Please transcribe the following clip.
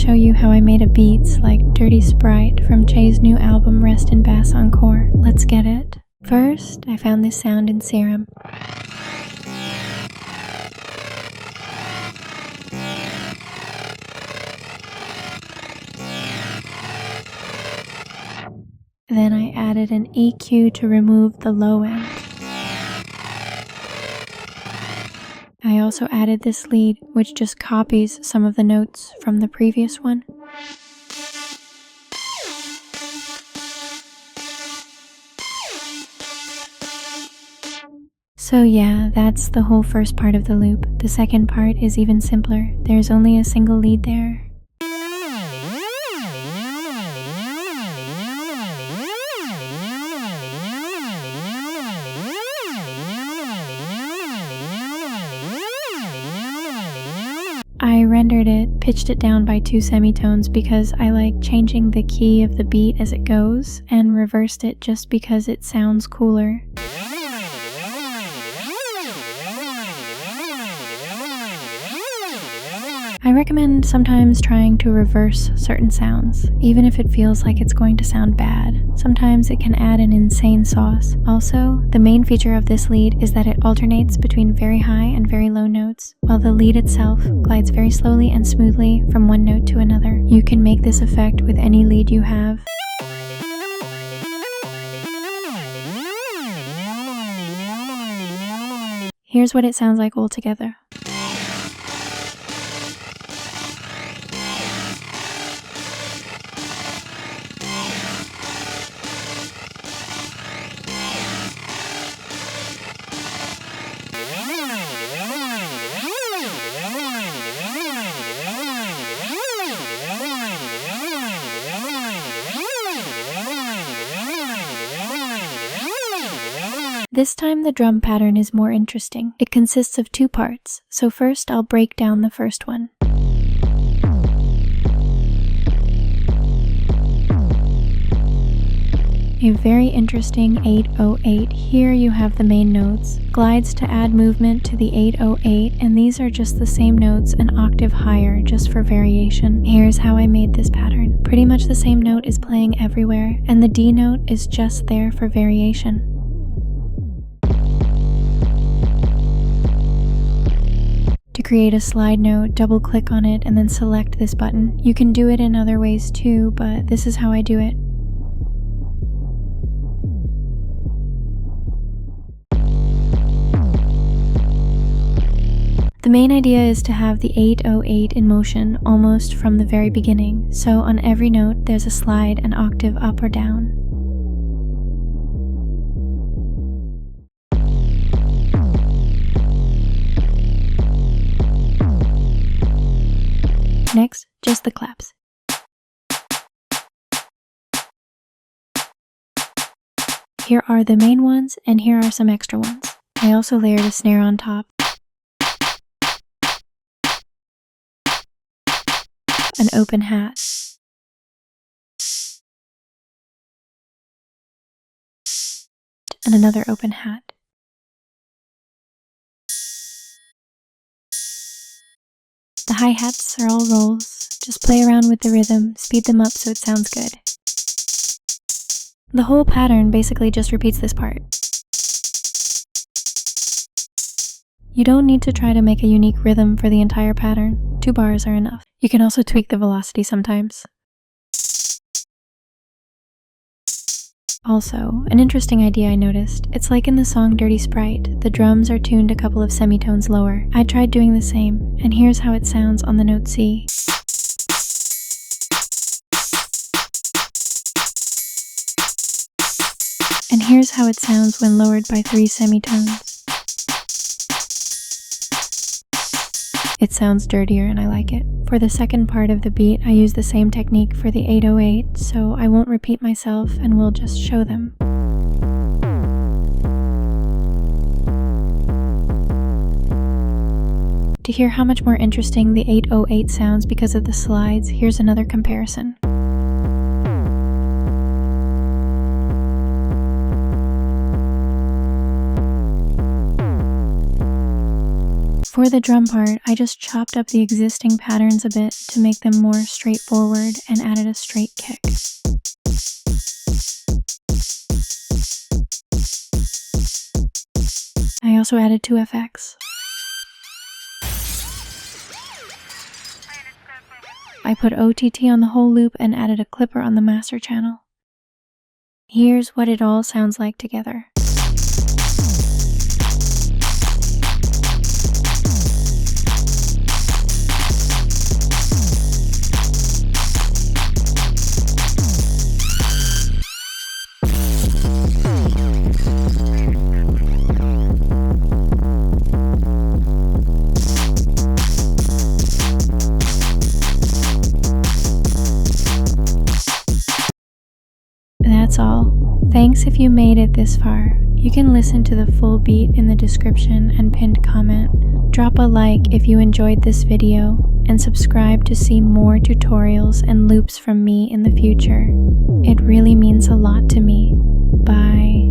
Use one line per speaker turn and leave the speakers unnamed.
show you how I made a beats like Dirty Sprite from Jay's new album Rest in Bass Encore. Let's get it. First, I found this sound in Serum. Then I added an EQ to remove the low end. I also added this lead, which just copies some of the notes from the previous one. So yeah, that's the whole first part of the loop. The second part is even simpler. There's only a single lead there. I rendered it, pitched it down by 2 semitones because I like changing the key of the beat as it goes, and reversed it just because it sounds cooler. I recommend sometimes trying to reverse certain sounds, even if it feels like it's going to sound bad. Sometimes it can add an insane sauce. Also, the main feature of this lead is that it alternates between very high and very low notes, while the lead itself glides very slowly and smoothly from one note to another. You can make this effect with any lead you have. Here's what it sounds like all together. This time the drum pattern is more interesting. It consists of 2 parts, so first I'll break down the first one. A very interesting 808. Here you have the main notes, glides to add movement to the 808, and these are just the same notes an octave higher just for variation. Here's how I made this pattern. Pretty much the same note is playing everywhere, and the D note is just there for variation. To create a slide note, double click on it and then select this button. You can do it in other ways too, but this is how I do it. The main idea is to have the 808 in motion almost from the very beginning, so on every note there's a slide an octave up or down. Next, just the claps. Here are the main ones, and here are some extra ones. I also layered a snare on top, an open hat, and another open hat. The hi-hats are all rolls. Just play around with the rhythm, speed them up so it sounds good. The whole pattern basically just repeats this part. You don't need to try to make a unique rhythm for the entire pattern. 2 bars are enough. You can also tweak the velocity sometimes. Also, an interesting idea I noticed. It's like in the song Dirty Sprite, the drums are tuned a couple of semitones lower. I tried doing the same, and here's how it sounds on the note C. And here's how it sounds when lowered by 3 semitones. It sounds dirtier and I like it. For the second part of the beat, I use the same technique for the 808, so I won't repeat myself and will just show them. To hear how much more interesting the 808 sounds because of the slides, here's another comparison. For the drum part, I just chopped up the existing patterns a bit to make them more straightforward and added a straight kick. I also added 2 effects. I put OTT on the whole loop and added a clipper on the master channel. Here's what it all sounds like together. That's all. Thanks if you made it this far. You can listen to the full beat in the description and pinned comment. Drop a like if you enjoyed this video, and subscribe to see more tutorials and loops from me in the future. It really means a lot to me. Bye.